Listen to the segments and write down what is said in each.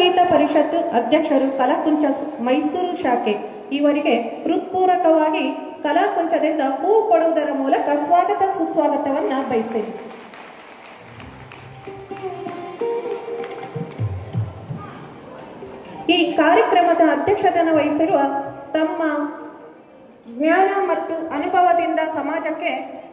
ಸಂಗೀತ ಪರಿಷತ್ತು ಅಧ್ಯಕ್ಷರು ಕಲಾಕುಂಚ ಮೈಸೂರು ಶಾಖೆ ಇವರಿಗೆ ಹೃತ್ಪೂರ್ವಕವಾಗಿ ಕಲಾಕುಂಚದಿಂದ ಹೂ ಕೊಡುವುದರ ಮೂಲಕ ಸ್ವಾಗತ ಸುಸ್ವಾಗತವನ್ನ ಬಯಸ್ತೇನೆ. ಈ ಕಾರ್ಯಕ್ರಮದ ಅಧ್ಯಕ್ಷತೆಯನ್ನು ವಹಿಸಿರುವ ತಮ್ಮ ಜ್ಞಾನ ಮತ್ತು ಅನುಭವದಿಂದ ಸಮಾಜಕ್ಕೆ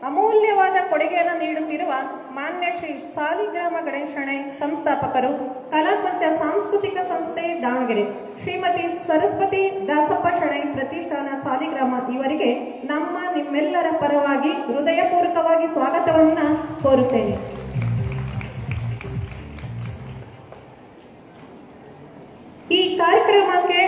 ಅಮೂಲ್ಯವಾದ ಕೊಡುಗೆಯನ್ನು ನೀಡುತ್ತಿರುವ ಮಾನ್ಯ ಶ್ರೀ ಸಾಲಿಗ್ರಾಮ ಗಣೇಶಣೆ ಸಂಸ್ಥಾಪಕರು, ಕಲಾಕುಂಚ ಸಾಂಸ್ಕೃತಿಕ ಸಂಸ್ಥೆ ದಾವಣಗೆರೆ, ಶ್ರೀಮತಿ ಸರಸ್ವತಿ ದಾಸಪ್ಪ ಶೆಣೈ ಪ್ರತಿಷ್ಠಾನ ಸಾಲಿಗ್ರಾಮ ಇವರಿಗೆ ನಿಮ್ಮೆಲ್ಲರ ಪರವಾಗಿ ಹೃದಯಪೂರ್ವಕವಾಗಿ ಸ್ವಾಗತವನ್ನ ಕೋರುತ್ತೇನೆ. ಈ ಕಾರ್ಯಕ್ರಮಕ್ಕೆ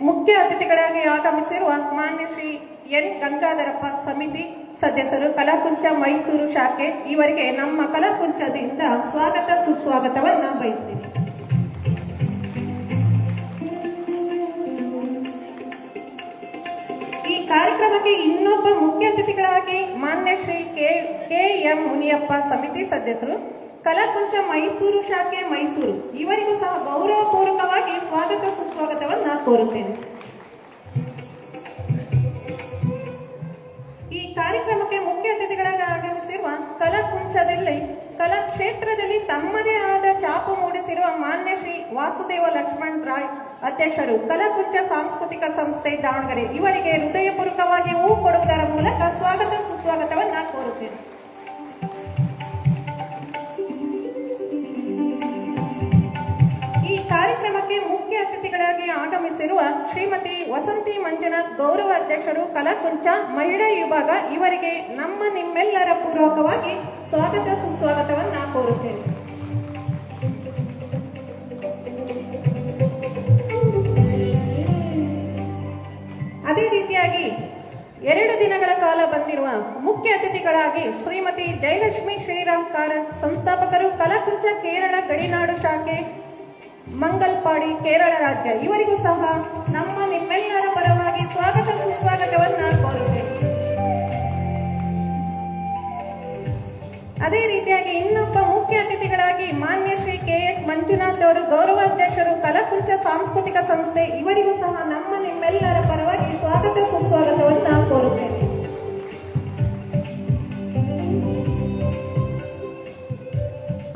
ಮುಖ್ಯ ಅತಿಥಿಗಳಾಗಿ ಆಗಮಿಸಿರುವ ಮಾನ್ಯ ಶ್ರೀ ಎನ್ ಗಂಗಾಧರಪ್ಪ ಸಮಿತಿ ಸದಸ್ಯರು, ಕಲಾಕುಂಚ ಮೈಸೂರು ಶಾಖೆ ಇವರಿಗೆ ನಮ್ಮ ಕಲಾಕುಂಚದಿಂದ ಸ್ವಾಗತ ಸುಸ್ವಾಗತವನ್ನ ಬಯಸ್ತೀನಿ. ಈ ಕಾರ್ಯಕ್ರಮಕ್ಕೆ ಇನ್ನೊಬ್ಬ ಮುಖ್ಯ ಅತಿಥಿಗಳಾಗಿ ಮಾನ್ಯ ಶ್ರೀ ಕೆ ಎಂ ಮುನಿಯಪ್ಪ ಸಮಿತಿ ಸದಸ್ಯರು, ಕಲಾಕುಂಚ ಮೈಸೂರು ಶಾಖೆ ಮೈಸೂರು ಇವರಿಗೂ ಸಹ ಗೌರವಪೂರ್ವಕವಾಗಿ ಸ್ವಾಗತ ಸುಸ್ವಾಗತವನ್ನ ಕೋರುತ್ತೇನೆ. ಈ ಕಾರ್ಯಕ್ರಮಕ್ಕೆ ಮುಖ್ಯ ಅತಿಥಿಗಳಾಗಿ ಆಗಮಿಸಿರುವ ಕಲಾಕ್ಷೇತ್ರದಲ್ಲಿ ತಮ್ಮದೇ ಆದ ಛಾಪು ಮೂಡಿಸಿರುವ ಮಾನ್ಯ ಶ್ರೀ ವಾಸುದೇವ ಲಕ್ಷ್ಮಣ್ ರಾಯ್ ಅಧ್ಯಕ್ಷರು, ಕಲಾಕುಂಚ ಸಾಂಸ್ಕೃತಿಕ ಸಂಸ್ಥೆ ದಾವಣಗೆರೆ ಇವರಿಗೆ ಹೃದಯಪೂರ್ವಕವಾಗಿ ಹೂ ಕೊಡುವುದರ ಮೂಲಕ ಸ್ವಾಗತ ಸುಸ್ವಾಗತವನ್ನ ಕೋರುತ್ತೇನೆ. ಈ ಕಾರ್ಯಕ್ರಮಕ್ಕೆ ಮುಖ್ಯ ಅತಿಥಿಗಳಾಗಿ ಆಗಮಿಸಿರುವ ಶ್ರೀಮತಿ ವಸಂತಿ ಮಂಜುನಾಥ್ ಗೌರವ ಅಧ್ಯಕ್ಷರು, ಕಲಾಕುಂಚ ಮಹಿಳಾ ವಿಭಾಗ ಇವರಿಗೆ ನಿಮ್ಮೆಲ್ಲರ ಪೂರ್ವಕವಾಗಿ ಸ್ವಾಗತ ಸುಸ್ವಾಗತವನ್ನ ಕೋರುತ್ತೇನೆ. ಅದೇ ರೀತಿಯಾಗಿ 2 ದಿನಗಳ ಕಾಲ ಬಂದಿರುವ ಮುಖ್ಯ ಅತಿಥಿಗಳಾಗಿ ಶ್ರೀಮತಿ ಜಯಲಕ್ಷ್ಮಿ ಶ್ರೀರಾಮ್ ಕಾರಂತ್ ಸಂಸ್ಥಾಪಕರು, ಕಲಾಕುಂಚ ಕೇರಳ ಗಡಿನಾಡು ಶಾಖೆ ಮಂಗಲ್ಪಾಡಿ ಕೇರಳ ರಾಜ್ಯ ಇವರಿಗೂ ಸಹ ನಿಮ್ಮೆಲ್ಲರ ಪರವಾಗಿ ಸ್ವಾಗತ ಸುಸ್ವಾಗತವನ್ನ ಕೋರುತ್ತೇನೆ. ಅದೇ ರೀತಿಯಾಗಿ ಇನ್ನೊಬ್ಬ ಮುಖ್ಯ ಅತಿಥಿಗಳಾಗಿ ಮಾನ್ಯ ಶ್ರೀ ಕೆ ಎಚ್ ಮಂಜುನಾಥ್ ಅವರು ಗೌರವಾಧ್ಯಕ್ಷರು, ಕಲಾಕುಂಚ ಸಾಂಸ್ಕೃತಿಕ ಸಂಸ್ಥೆ ಇವರಿಗೂ ಸಹ ನಿಮ್ಮೆಲ್ಲರ ಪರವಾಗಿ ಸ್ವಾಗತ ಸುಸ್ವಾಗತವನ್ನ ಕೋರುತ್ತೇನೆ.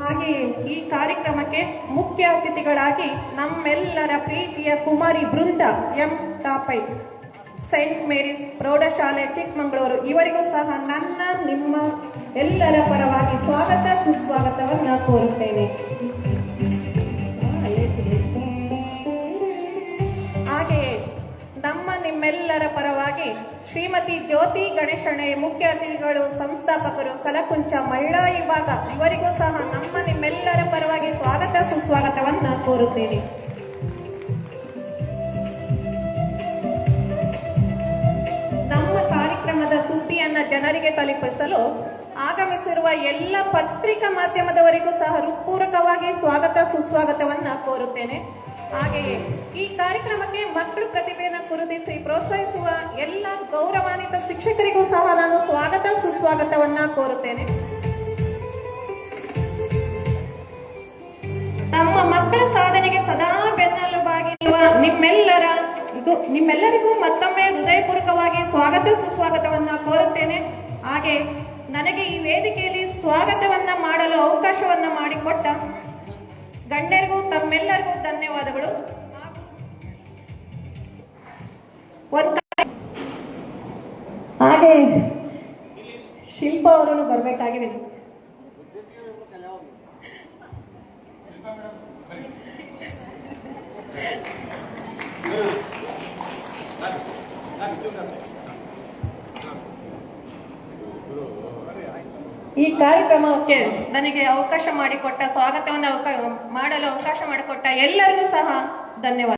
ಹಾಗೆಯೇ ಈ ಕಾರ್ಯಕ್ರಮಕ್ಕೆ ಮುಖ್ಯ ಅತಿಥಿಗಳಾಗಿ ನಮ್ಮೆಲ್ಲರ ಪ್ರೀತಿಯ ಕುಮಾರಿ ಬೃಂದ ಎಂ ತಾಪೈ, ಸೈಂಟ್ ಮೇರೀಸ್ ಪ್ರೌಢಶಾಲೆ ಚಿಕ್ಕಮಗಳೂರು ಇವರಿಗೂ ಸಹ ನಿಮ್ಮ ಎಲ್ಲರ ಪರವಾಗಿ ಸ್ವಾಗತ ಸುಸ್ವಾಗತವನ್ನ ಕೋರುತ್ತೇನೆ. ಹಾಗೆಯೇ ನಿಮ್ಮೆಲ್ಲರ ಪರವಾಗಿ ಶ್ರೀಮತಿ ಜ್ಯೋತಿ ಗಣೇಶಣೆ ಮುಖ್ಯ ಅತಿಥಿಗಳು, ಸಂಸ್ಥಾಪಕರು, ಕಲಾಕುಂಚ ಮಹಿಳಾ ವಿಭಾಗ ಇವರಿಗೂ ಸಹ ನಿಮ್ಮೆಲ್ಲರ ಪರವಾಗಿ ಸ್ವಾಗತ ಸುಸ್ವಾಗತವನ್ನ ಕೋರುತ್ತೇನೆ. ನಮ್ಮ ಕಾರ್ಯಕ್ರಮದ ಸುದ್ದಿಯನ್ನ ಜನರಿಗೆ ತಲುಪಿಸಲು ಆಗಮಿಸಿರುವ ಎಲ್ಲ ಪತ್ರಿಕಾ ಮಾಧ್ಯಮದವರಿಗೂ ಸಹ ಹೃತ್ಪೂರ್ವಕವಾಗಿ ಸ್ವಾಗತ ಸುಸ್ವಾಗತವನ್ನ ಕೋರುತ್ತೇನೆ. ಹಾಗೆಯೇ ಈ ಕಾರ್ಯಕ್ರಮಕ್ಕೆ ಮಕ್ಕಳು ಪ್ರತಿಭೆಯನ್ನು ಗುರುತಿಸಿ ಪ್ರೋತ್ಸಾಹಿಸುವ ಎಲ್ಲ ಗೌರವಾನ್ವಿತ ಶಿಕ್ಷಕರಿಗೂ ಸಹ ನಾನು ಸ್ವಾಗತ ಸುಸ್ವಾಗತವನ್ನ ಕೋರುತ್ತೇನೆ. ತಮ್ಮ ಮಕ್ಕಳ ಸಾಧನೆಗೆ ಸದಾ ಬೆನ್ನೆಲುಬಾಗಿ ನಿಮ್ಮೆಲ್ಲರಿಗೂ ಮತ್ತೊಮ್ಮೆ ಹೃದಯಪೂರ್ವಕವಾಗಿ ಸ್ವಾಗತ ಸುಸ್ವಾಗತವನ್ನ ಕೋರುತ್ತೇನೆ. ಹಾಗೆ ನನಗೆ ಈ ವೇದಿಕೆಯಲ್ಲಿ ಸ್ವಾಗತವನ್ನ ಮಾಡಲು ಅವಕಾಶವನ್ನ ಮಾಡಿಕೊಟ್ಟ ಗಣ್ಯರಿಗೂ ತಮ್ಮೆಲ್ಲರಿಗೂ ಧನ್ಯವಾದಗಳು. ಹಾಗೆ ಶಿಲ್ಪ ಅವರು ಬರಬೇಕಾಗಿದೆ. ಈ ಕಾರ್ಯಕ್ರಮಕ್ಕೆ ನನಗೆ ಅವಕಾಶ ಮಾಡಿಕೊಟ್ಟ, ಸ್ವಾಗತವನ್ನು ಮಾಡಲು ಅವಕಾಶ ಮಾಡಿಕೊಟ್ಟ ಎಲ್ಲರಿಗೂ ಸಹ ಧನ್ಯವಾದ.